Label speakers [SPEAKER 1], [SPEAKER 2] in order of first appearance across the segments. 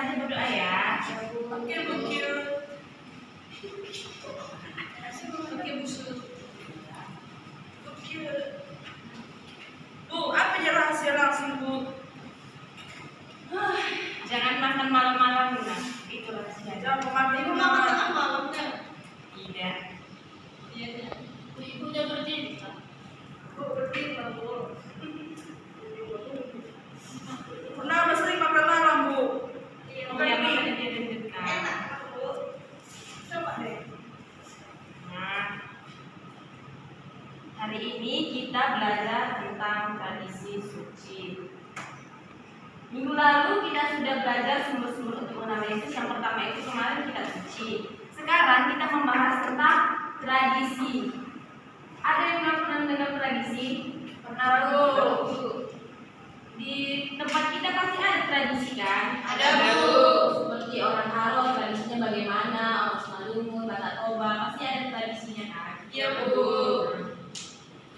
[SPEAKER 1] saja berdoa ya.
[SPEAKER 2] Oke, Bu. Oke, Bu. Bu, apa aja rahasia langsung, Bu?
[SPEAKER 1] Jangan makan malam-malam, Bunda. Itu rahasia.
[SPEAKER 2] Jangan makan
[SPEAKER 3] Ibu makan tengah malam kan?
[SPEAKER 1] Tidak.
[SPEAKER 3] Iya. Ibu udah berdiri kan?
[SPEAKER 2] Bu, berdiri, Bu. Kenapa sering makan malam, Bu?
[SPEAKER 1] Iya,
[SPEAKER 2] Makan
[SPEAKER 1] makan
[SPEAKER 2] mie.
[SPEAKER 1] dia deg-degan.
[SPEAKER 2] Enak, Bu. Coba deh.
[SPEAKER 1] Nah, hari ini kita belajar tentang tradisi suci. Minggu lalu kita sudah belajar sumber-sumber untuk mengenal Yesus. Yang pertama itu kemarin kita suci. Sekarang kita membahas tentang tradisi. Ada yang pernah mendengar tradisi? Pernah, Bu? Di tempat kita pasti ada tradisi kan?
[SPEAKER 3] Ada, Bu.
[SPEAKER 1] Seperti orang Haro, tradisinya bagaimana? Orang Semalungun, Batak Toba, pasti ada tradisinya kan?
[SPEAKER 3] Iya, Bu.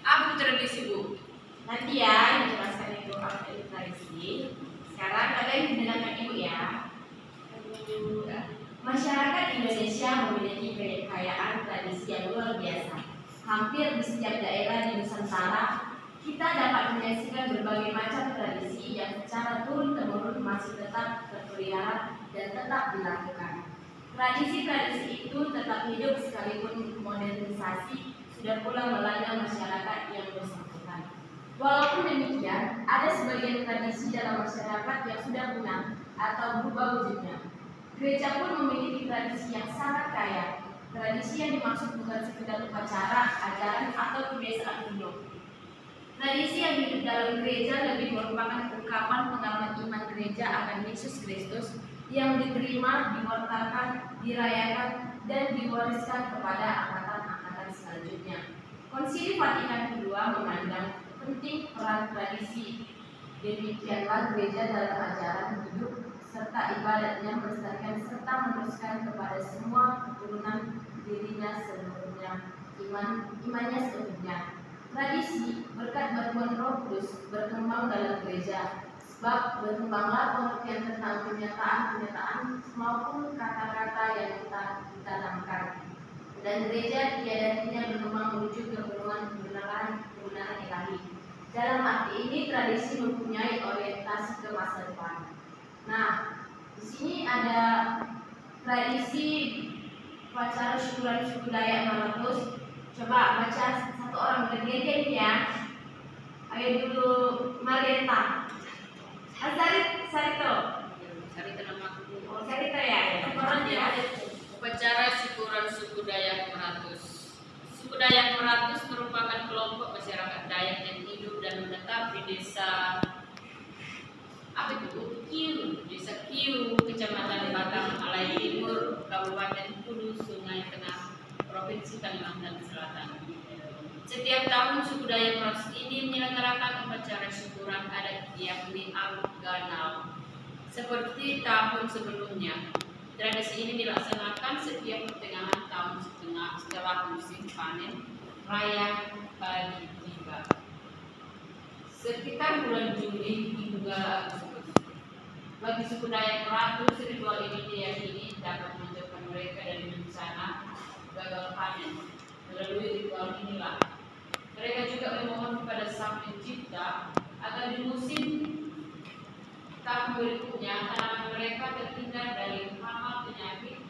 [SPEAKER 3] Apa itu tradisi, Bu?
[SPEAKER 1] Nanti ya dijelaskan itu apa itu tradisi. Sekarang kalian mendengarkan ibu ya. Masyarakat Indonesia memiliki kekayaan tradisi yang luar biasa. Hampir di setiap daerah di Nusantara kita dapat menyaksikan berbagai macam tradisi yang secara turun-temurun masih tetap terpelihara dan tetap dilakukan. Tradisi-tradisi itu tetap hidup sekalipun modernisasi sudah pula melanda masyarakat yang bersangkutan. Walaupun demikian, ada sebagian tradisi dalam masyarakat yang sudah punah atau berubah wujudnya. Gereja pun memiliki tradisi yang sangat kaya. Tradisi yang dimaksud bukan sekedar upacara, ajaran, atau kebiasaan hidup. Tradisi yang hidup dalam gereja lebih merupakan ungkapan pengalaman iman gereja akan Yesus Kristus yang diterima, diwartakan, dirayakan, dan diwariskan kepada angkatan-angkatan selanjutnya. Konsili Vatikan II memandang penting peran tradisi. Demikianlah gereja dalam ajaran hidup serta ibadatnya melestarikan serta meneruskan kepada semua keturunan dirinya seluruhnya, imannya seluruhnya. Tradisi berkat bantuan Roh Kudus berkembang dalam gereja, sebab berkembanglah pengertian tentang kenyataan-kenyataan maupun kata-kata yang kita tanamkan. Dan gereja tiada-tiada berkembang menuju kebenaran ilahi. Dalam arti ini tradisi mempunyai orientasi ke masa depan. Nah, di sini ada tradisi upacara syukuran suku Dayak Maratus. Coba baca satu orang bergereja ini ya. Ayo dulu Margenta. Sarito.
[SPEAKER 3] Sarita namaku.
[SPEAKER 1] Oh, Sarito ya. Orang dia ada.
[SPEAKER 3] Upacara syukuran suku Dayak Meratus. Suku Dayak Meratus merupakan kelompok masyarakat Dayak yang hidup dan menetap di desa Desa Kiu, Kecamatan Batang Alai Timur, Kabupaten Hulu Sungai Tengah, Provinsi Kalimantan Selatan. Setiap tahun suku Dayak Meratus ini menyelenggarakan upacara syukuran adat yakni Arut Ganal. Seperti tahun sebelumnya, tradisi ini dilaksanakan setiap pertengahan tahun setelah musim panen raya padi tiba. Sekitar bulan Juli hingga Agustus. Bagi suku Dayak Meratus, ritual ini diyakini dapat menjauhkan mereka dari bencana gagal panen. Melalui ritual inilah mereka juga memohon kepada Sang Pencipta agar di musim tahun berikutnya tanaman mereka terhindar dari hama penyakit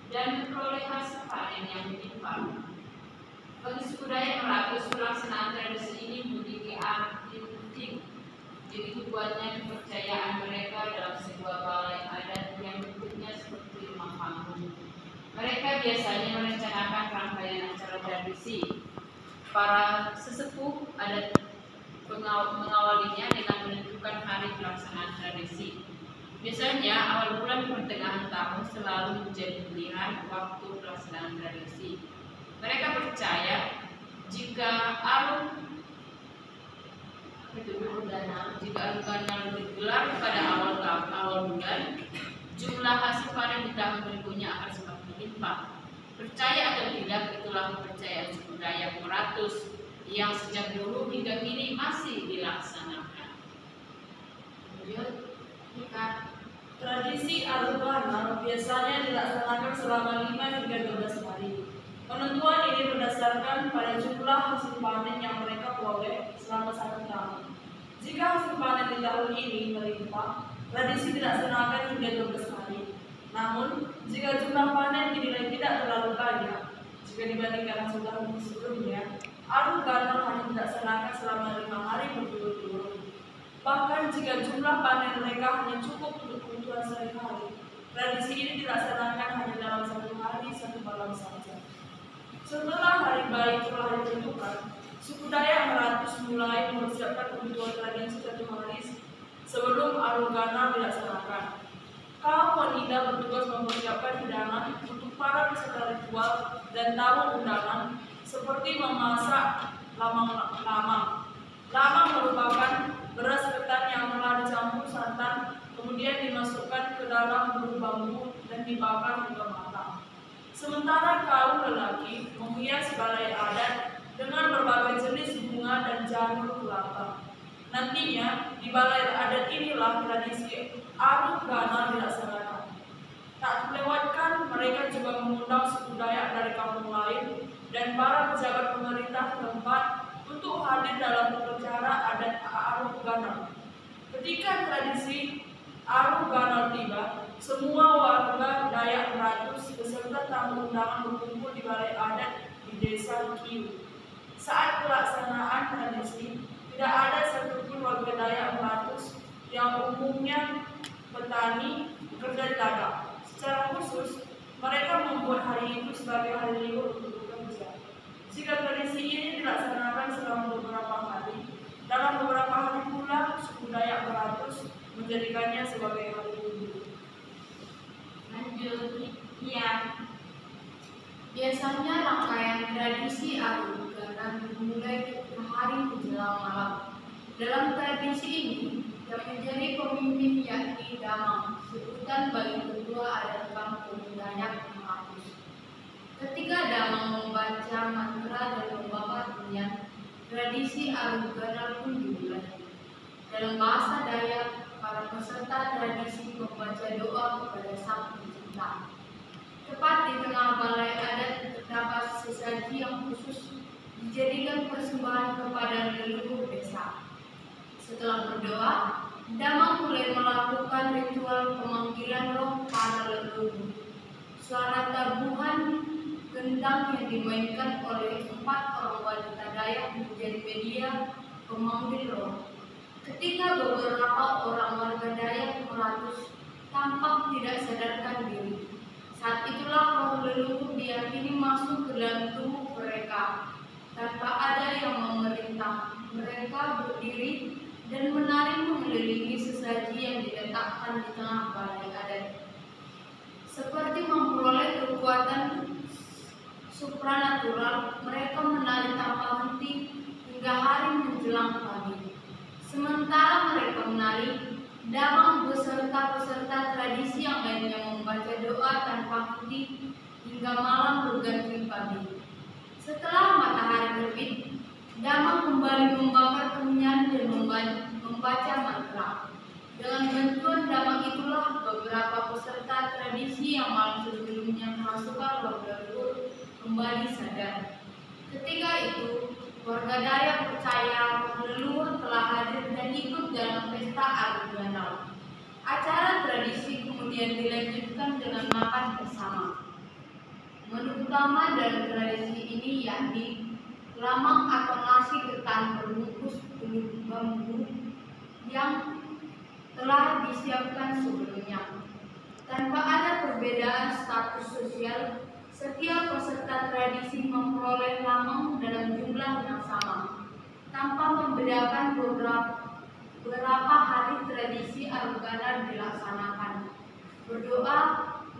[SPEAKER 3] dan memperoleh hasil panen yang melimpah. Bagi suku Dayak Meratus, pelaksanaan tradisi ini memiliki arti penting. Jadi kuatnya kepercayaan mereka dalam sebuah balai adat yang bentuknya seperti rumah panggung. Mereka biasanya merencanakan rangkaian acara tradisi. Para sesepuh adat mengawalinya dengan menentukan hari pelaksanaan tradisi. Biasanya awal bulan pertengahan tahun selalu menjadi pilihan waktu pelaksanaan tradisi. Mereka percaya jika Arut Ganal digelar pada awal bulan, jumlah hasil panen di tahun berikutnya akan semakin berlimpah. Percaya atau tidak, itulah kepercayaan suku Dayak Meratus yang sejak dulu hingga kini masih dilaksanakan. Lanjut, ikat
[SPEAKER 2] Tradisi Aru Ganal biasanya dilaksanakan selama 5 hingga 12 hari. Penentuan ini berdasarkan pada jumlah hasil panen yang mereka peroleh selama 1 tahun. Jika hasil panen di tahun ini melimpah, tradisi dilaksanakan hingga 12 hari. Namun, jika jumlah panen dinilai tidak terlalu banyak, jika dibandingkan hasil tahun sebelumnya, Aru Ganal hanya dilaksanakan selama 5 hari berturut-turut. Bahkan jika jumlah panen mereka hanya cukup untuk kebutuhan sehari-hari, tradisi ini dilaksanakan hanya dalam 1 hari 1 malam saja. Setelah hari baik telah ditentukan, suku Dayak Meratus mulai mempersiapkan kebutuhan tradisi 1 hari sebelum Aru Ganal dilaksanakan. Kaum wanita bertugas mempersiapkan hidangan untuk para peserta ritual dan tamu undangan seperti memasak lamang-lamang. Lamang merupakan beras ketan yang telah dicampur santan, kemudian dimasukkan ke dalam bambu dan dibakar hingga matang. Sementara kaum lelaki menghias balai adat dengan berbagai jenis bunga dan janur kelapa. Nantinya di balai adat inilah tradisi Aru Ganal dilaksanakan. Tak terlewatkan mereka juga mengundang suku Dayak dari kampung lain dan para pejabat pemerintah tempat untuk hadir dalam upacara adat Aru Ganal. Ketika tradisi Aru Ganal tiba, semua warga Dayak Meratus beserta tamu undangan berkumpul di balai adat di desa Kiu. Saat pelaksanaan tradisi, tidak ada satupun warga Dayak Meratus yang umumnya petani bekerja di ladang. Secara khusus, mereka membuat hari itu sebagai hari libur untuk bekerja. Jika tradisi ini dilaksanakan selama beberapa hari, dalam beberapa hari pula suku Dayak Meratus menjadikannya sebagai hari libur.
[SPEAKER 1] Lanjut, ya. Biasanya rangkaian tradisi Aru Ganal dimulai hari menjelang malam. Dalam tradisi ini, yang menjadi pemimpin yakni Damang, sebutan bagi ketua adat kampung Dayak Meratus. Ketika Damang membaca mantra dan membakar bunyian, tradisi Aru Ganal pun dimulai. Dalam bahasa Dayak, para peserta tradisi membaca doa kepada Sang Pencipta. Tepat di tengah balai adat terdapat sesaji yang khusus dijadikan persembahan kepada leluhur desa. Setelah berdoa, Damang mulai melakukan ritual pemanggilan roh para leluhur. Suara tabuhan gendang yang dimainkan oleh 4 orang wanita Dayak menjadi media pemanggil roh. Ketika beberapa orang warga Dayak Meratus tampak tidak sadarkan diri, saat itulah roh leluhur diyakini masuk ke dalam tubuh mereka. Tanpa ada yang memerintah, mereka berdiri dan menari mengelilingi sesaji yang diletakkan di tengah balai adat. Seperti memperoleh kekuatan supranatural, mereka menari tanpa henti hingga hari menjelang pagi. Sementara mereka menari, Damang beserta peserta tradisi yang lainnya membaca doa tanpa henti hingga malam berganti pagi. Setelah matahari terbit, Damang kembali membakar kemenyan dan membaca mantra. Dengan bantuan Damang itulah beberapa peserta tradisi yang malam sebelumnya kerasukan roh leluhur kembali sadar. Ketika itu, warga Dayak percaya leluhur telah hadir dan ikut dalam pesta Aru Ganal. Acara tradisi kemudian dilanjutkan dengan makan bersama. Menu utama dalam tradisi ini yakni lamang atau nasi ketan berbungkus kulit bambu yang telah disiapkan sebelumnya. Tanpa ada perbedaan status sosial, setiap peserta tradisi memperoleh lamang dalam jumlah yang sama, tanpa membedakan beberapa hari tradisi Aru Ganal dilaksanakan. Berdoa,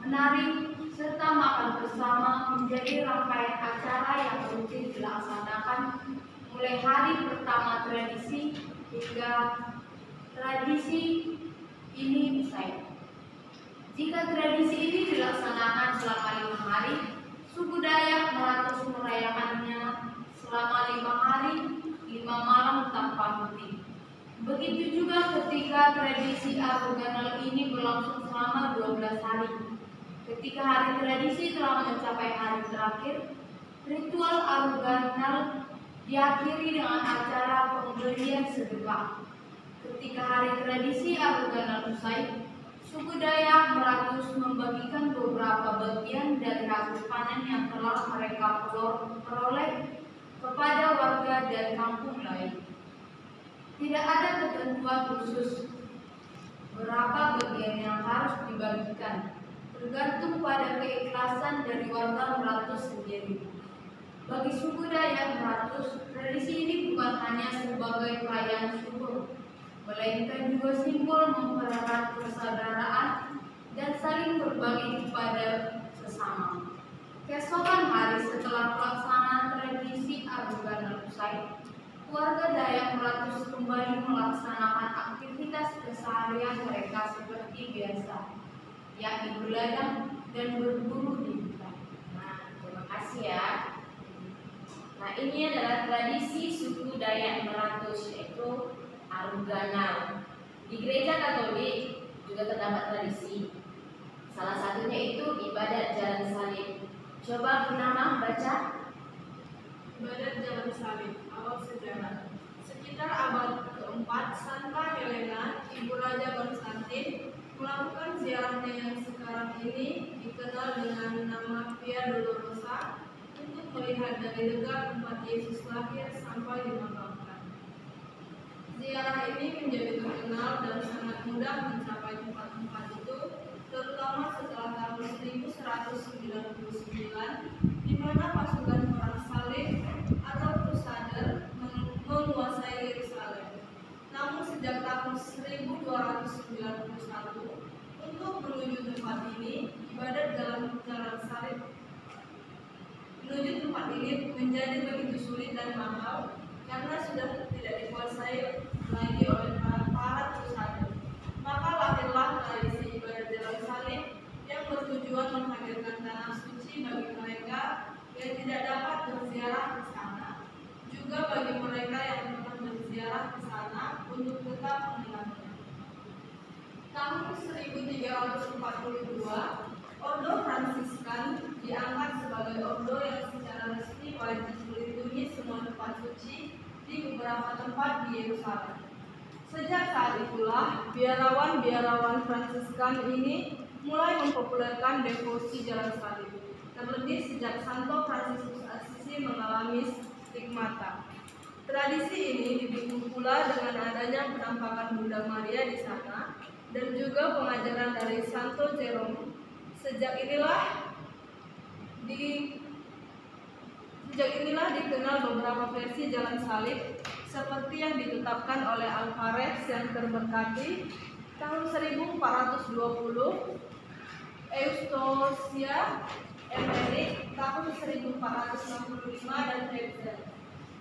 [SPEAKER 1] menari, serta makan bersama menjadi rangkaian acara yang rutin dilaksanakan mulai hari pertama tradisi hingga tradisi ini usai. Jika tradisi ini dilaksanakan selama 5 hari, suku Dayak Meratus merayakannya selama 5 hari, 5 malam tanpa henti. Begitu juga ketika tradisi Aru Ganal ini berlangsung berlangsung selama 12 hari. Ketika hari tradisi telah mencapai hari terakhir, ritual aruganal diakhiri dengan acara pemberian sedekah. Ketika hari tradisi aruganal usai, suku Dayak Meratus membagikan beberapa bagian dari hasil panen yang telah mereka peroleh kepada warga dan kampung lain. Tidak ada ketentuan khusus berapa bagian yang harus dibagikan, tergantung pada keikhlasan dari warga Meratus sendiri. Bagi suku Dayak Meratus, tradisi ini bukan hanya sebagai perayaan syukur, melainkan juga simbol mempererat persaudaraan dan saling berbagi kepada sesama. Keesokan hari setelah pelaksanaan tradisi aruganal usai, keluarga Dayak Meratus kembali melaksanakan aktivitas keseharian mereka seperti biasa, yakni berladang dan berburu di hutan.
[SPEAKER 3] Nah, terima kasih ya. Nah, ini adalah tradisi suku Dayak Meratus, yaitu aruganal. Di gereja Katolik juga terdapat tradisi. Salah satunya itu ibadat jalan salib. Coba Purnama baca.
[SPEAKER 2] Ibadat jalan salib, awal sejarah. Sekitar abad keempat, Santa Helena, ibu Raja Konstantin, melakukan ziarahnya yang sekarang ini dikenal dengan nama Via Dolorosa untuk melihat dari dekat tempat Yesus lahir sampai dimakamkan. Ziarah ini menjadi terkenal dan sangat mudah mencapai tempat-tempat itu, terutama setelah tahun 1199, di mana pasukan perang salib atau Crusader menguasai Yerusalem. Namun sejak tahun 1291, untuk menuju tempat ini, ibadat jalan salib menuju tempat ini menjadi begitu sulit dan mahal karena sudah tidak dikuasai lagi oleh para Crusader. Maka lahirlah tradisi ibadat jalan salib yang bertujuan menghadirkan tanah suci bagi mereka yang tidak dapat berziarah ke sana, juga bagi mereka yang pernah berziarah ke sana untuk tetap mengenalnya. Tahun 1342, Ordo Fransiskan diangkat sebagai ordo yang secara resmi wajib melindungi semua tempat suci di beberapa tempat di Yerusalem. Sejak saat itulah, biarawan-biarawan Fransiskan ini mulai mempopulerkan devosi jalan salib, terlebih sejak Santo Fransiskus Assisi mengalami stigmata. Tradisi ini didukung pula dengan adanya penampakan Bunda Maria di sana dan juga pengajaran dari Santo Jerome. Sejak inilah dikenal beberapa versi jalan salib seperti yang ditetapkan oleh Alvarez yang terberkati tahun 1420, Eustosia Emmerich tahun 1465 dan Hetzel.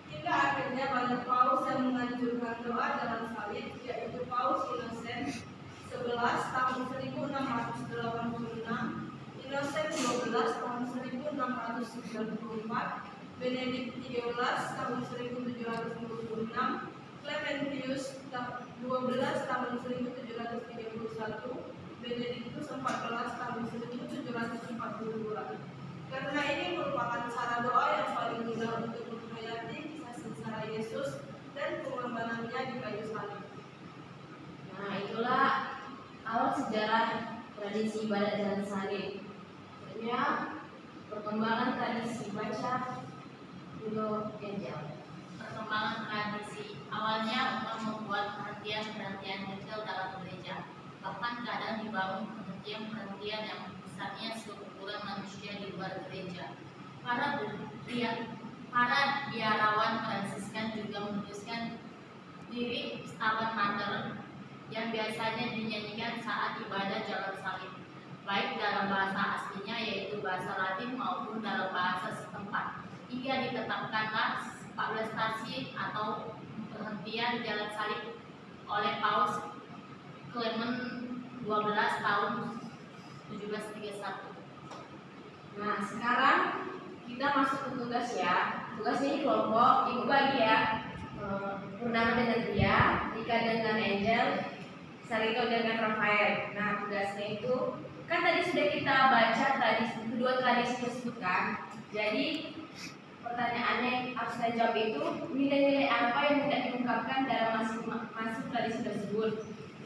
[SPEAKER 2] Hingga akhirnya banyak paus yang menganjurkan doa jalan salib, yaitu Paus Innocent 11 tahun 1686, Innocent 12 tahun 1694, Benedict 13 tahun 1756, Clementius 12 tahun 1731, Benedictus 14 tahun 1742. Karena ini merupakan cara doa yang paling mudah untuk menghayati kisah sengsara Yesus dan pengorbanannya di kayu salib.
[SPEAKER 3] Nah, itulah awal sejarah tradisi ibadat jalan salib. Sebenarnya perkembangan tradisi baca dulu Angel.
[SPEAKER 4] Perkembangan tradisi awalnya umat membuat perhentian-perhentian kecil dalam gereja. Bahkan kadang dibangun perhentian-perhentian yang besarnya seukuran manusia di luar gereja. Para biarawan Fransiskan juga menuliskan diri tabernakel yang biasanya dinyanyikan saat ibadah jalan salib, baik dalam bahasa aslinya yaitu bahasa Latin maupun dalam bahasa setempat. Hingga ditetapkanlah 14 stasi atau perhentian jalan salib oleh Paus Clement 12 tahun 1731.
[SPEAKER 1] Nah, sekarang kita masuk ke tugas ya. Tugasnya ini kelompok, ibu bagi ya. Purnama dengan Ria, Ika dengan Angel, Sarito dengan Rafael. Nah, tugasnya itu kan tadi sudah kita baca kedua tradisi tersebut kan. Jadi pertanyaannya yang harus kita jawab itu nilai-nilai apa yang tidak diungkapkan dalam masing-masing tradisi tersebut.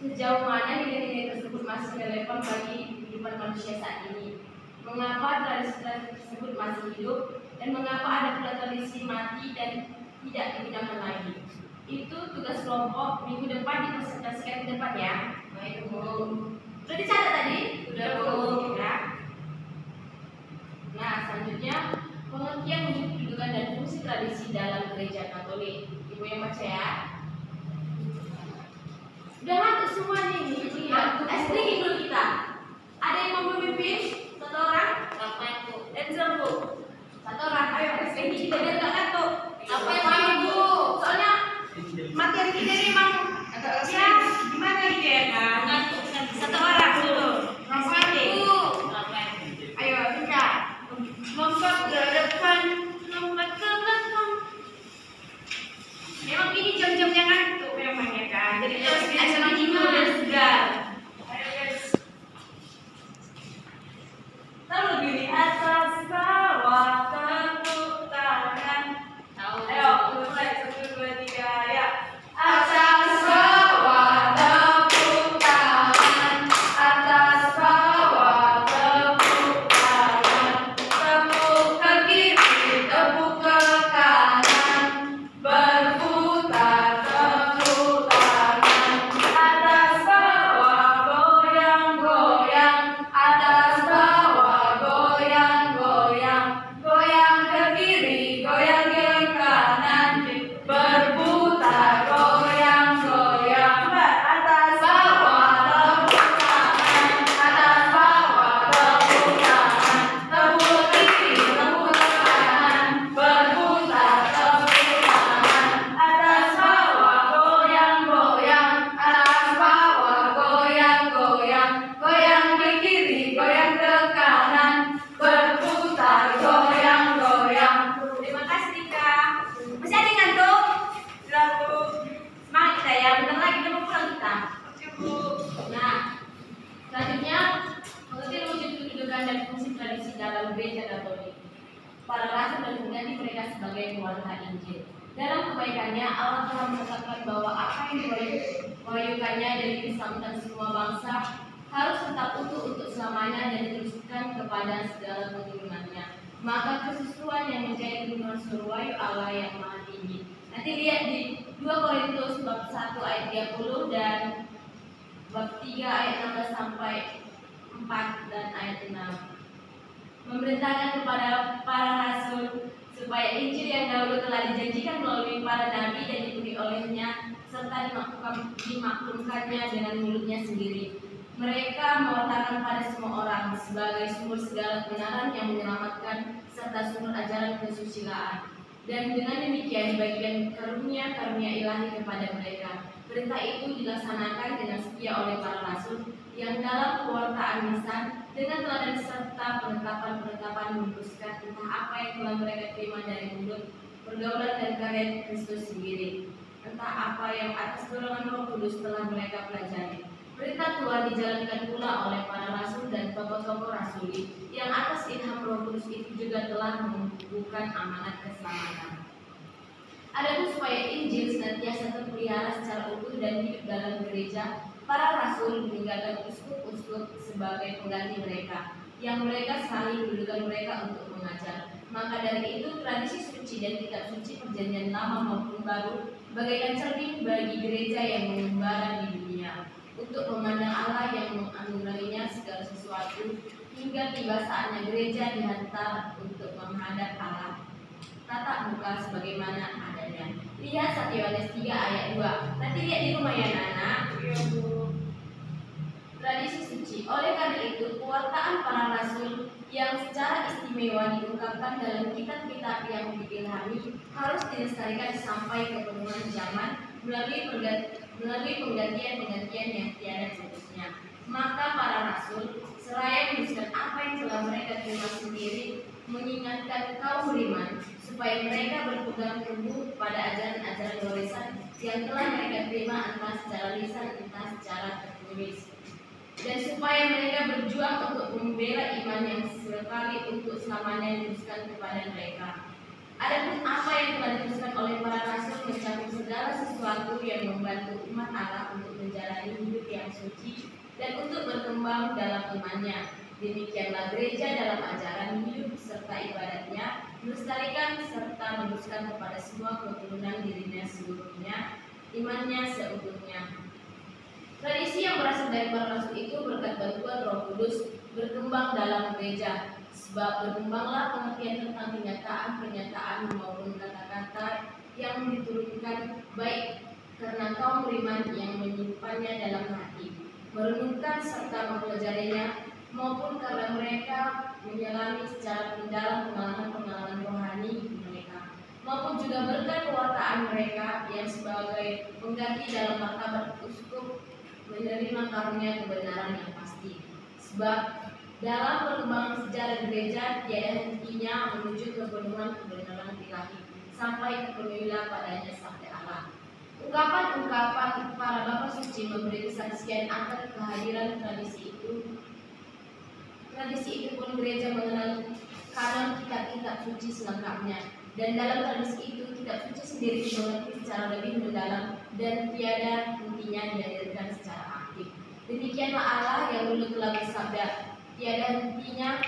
[SPEAKER 1] Sejauh mana nilai-nilai tersebut masih relevan bagi kehidupan manusia saat ini. Mengapa tradisi tersebut masih hidup dan mengapa ada pula tradisi mati dan tidak digunakan lagi. Itu tugas kelompok minggu depan dipresentasikan ke depan ya. Baik Bu. Sudah dicatat tadi? Sudah Bu. Ya. Nah selanjutnya pengertian wujud kedudukan dan fungsi tradisi dalam gereja Katolik. Ibu yang baca ya. Udah ngantuk semua nih. SD dulu kita. Ada yang mau memimpin? Satu orang? Angel Bu. Satu orang. Ayo SD kita biar nggak ngantuk. Apa yang mau Bu? Soalnya materi kita ini memang agak ya gimana gitu ya kan? Satu orang dulu. Ayo kita lompat ke depan, lompat ke belakang. Memang ini jam-jamnya ngantuk memang ya kan. Jadi harus kita tidur dan segar. Ayo guys. Tahu diri atas bawah tepuk tangan. Ayo mulai 1, 2, 3 ya. Atas bawah tepuk tangan. Atas bawah tepuk tangan. Tepuk ke kiri, tepuk ke kanan. Berputar tepuk tangan. Atas bawah goyang-goyang. Atas bawah goyang-goyang. Goyang ke kiri, goyang ke kanan. Berputar goyang-goyang. Atas bawah tepuk tangan. Atas bawah tepuk tangan. Tepuk kiri, tepuk kanan. Berputar tepuk tangan. Atas bawah goyang-goyang. Atas bawah goyang-goyang. Goyang ke kiri, goyang ke kanan. Berputar goyang-goyang. Terima kasih Dika. Masih ada yang ngantuk? Sudah Bu. Semangat kita ya. Bentar lagi kita mau pulang kita. Oke Bu. Nah, selanjutnya mengerti wujud kedudukan dan fungsi tradisi dalam gereja Katolik. Para rasul dan pengganti mereka sebagai pewarta Injil. Dalam kebaikannya Allah telah menetapkan bahwa apa yang diwahyukannya dari keselamatan semua bangsa harus tetap utuh untuk selamanya dan diteruskan kepada segala keturunannya. Maka kesesuaian yang menjadi kebenaran surwayu Allah yang maha tinggi. Nanti lihat di 2 Korintus bab 1 ayat 30 dan bab 3 ayat 16 sampai 4 dan ayat 6. Memerintahkan kepada para rasul supaya Injil yang dahulu telah dijanjikan melalui para nabi dan diberi olehnya serta dimaklumkannya dengan mulutnya sendiri. Mereka mewartakan pada semua orang sebagai sumber segala kebenaran yang menyelamatkan serta sumber ajaran kesusilaan. Dan dengan demikian dibagikan karunia-karunia ilahi kepada mereka. Perintah itu dilaksanakan dengan setia oleh para rasul yang dalam pewartaan lisan dengan teladan serta penetapan-penetapan meneruskan entah apa yang telah mereka terima dari mulut, pergaulan dan karya Kristus sendiri. Entah apa yang atas dorongan Roh Kudus telah mereka pelajari. Perintah Tuhan dijalankan pula oleh para rasul dan tokoh-tokoh rasuli yang atas ilham Roh Kudus itu juga telah menumbuhkan amanat keselamatan. Adapun supaya Injil senantiasa terpelihara secara utuh dan hidup dalam gereja, para rasul meninggalkan uskup-uskup sebagai pengganti mereka, yang mereka saling mendudukan mereka untuk mengajar. Maka dari itu tradisi suci dan kitab suci perjanjian lama maupun baru bagaikan cermin bagi gereja yang mengembara di dunia, untuk memandang Allah yang menganugerahinya segala sesuatu hingga tiba saatnya gereja dihantar untuk menghadap Allah tatap muka sebagaimana adanya. Lihat 1 Yohanes 3 ayat 2. Nanti lihat di rumah ya anak. Tradisi suci. Oleh karena itu pewartaan para rasul yang secara istimewa diungkapkan dalam kitab-kitab yang diilhami harus dilestarikan sampai kepenuhan zaman melalui penggantian-penggantian yang tiada putusnya. Maka para rasul seraya menuliskan apa yang telah mereka terima sendiri, mengingatkan kaum beriman supaya mereka berpegang teguh pada ajaran-ajaran warisan yang telah mereka terima entah secara lisan entah secara tertulis. dan supaya mereka berjuang untuk membela iman yang sekali untuk selamanya dituliskan kepada mereka. Adapun apa yang telah dituliskan oleh para rasul mencakup segala sesuatu yang membantu umat Allah untuk menjalani hidup yang suci dan untuk berkembang dalam imannya. Demikianlah gereja dalam ajaran hidup serta ibadatnya melestarikan serta meneruskan kepada semua keturunan dirinya seluruhnya, imannya seutuhnya. Tradisi yang berasal dari para rasul itu berkat bantuan Roh Kudus berkembang dalam gereja. Sebab berkembanglah pengertian tentang kenyataan-pernyataan maupun kata-kata yang diturunkan baik karena kaum beriman yang menyimpannya dalam hati, merenungkan serta mempelajarinya, maupun karena mereka menyelami secara mendalam pengalaman-pengalaman rohani mereka, maupun juga berkat pewartaan mereka yang sebagai pengganti dalam martabat uskup menerima karunia kebenaran yang pasti. Sebab dalam perkembangan sejarah gereja tiada hentinya menuju kepenuhan kebenaran ilahi sampai kepenuhilah padanya sabda Allah. Ungkapan-ungkapan para bapa suci memberi kesaksian akan kehadiran tradisi itu. Tradisi itu pun gereja mengenal kanon kitab-kitab suci selengkapnya, dan dalam tradisi itu kitab suci sendiri dimengerti secara lebih mendalam dan tiada hentinya dihadirkan secara aktif. Demikianlah Allah yang dulu telah bersabda, tiada hentinya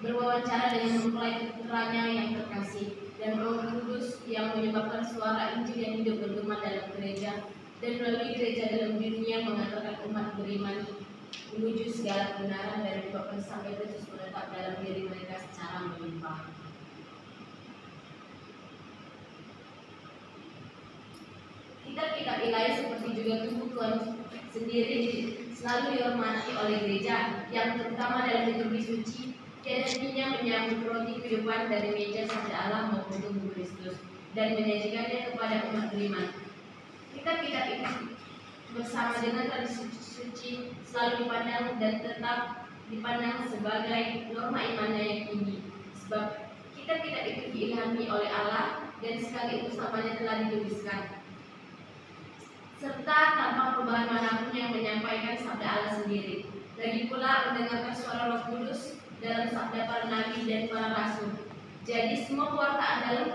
[SPEAKER 1] berwawancara dengan mempelai putranya yang terkasih, dan Roh Kudus yang menyebabkan suara Injil yang hidup bergema dalam gereja, dan melalui gereja dalam dunia mengantarkan umat beriman menuju segala kebenaran dan menyebabkan sampai Kristus menetap dalam diri mereka secara melimpah. Kitab-kitab ilahi seperti juga tubuh Tuhan sendiri selalu dihormati oleh gereja, yang terutama dalam liturgi suci tiada hentinya menyambut roti kehidupan dari meja sabda Allah maupun tubuh Kristus dan menyajikannya kepada umat beriman. Kitab-kitab itu bersama dengan tradisi suci selalu dipandang dan tetap dipandang sebagai norma imannya yang tinggi, sebab kitab-kitab itu diilhami oleh Allah dan sekali itu selamanya telah dituliskan, serta tanpa perubahan manapun yang menyampaikan sabda Allah sendiri. Lagi pula mendengarkan suara Roh Kudus dalam sabda para nabi dan para rasul. Jadi semua pewartaan dalam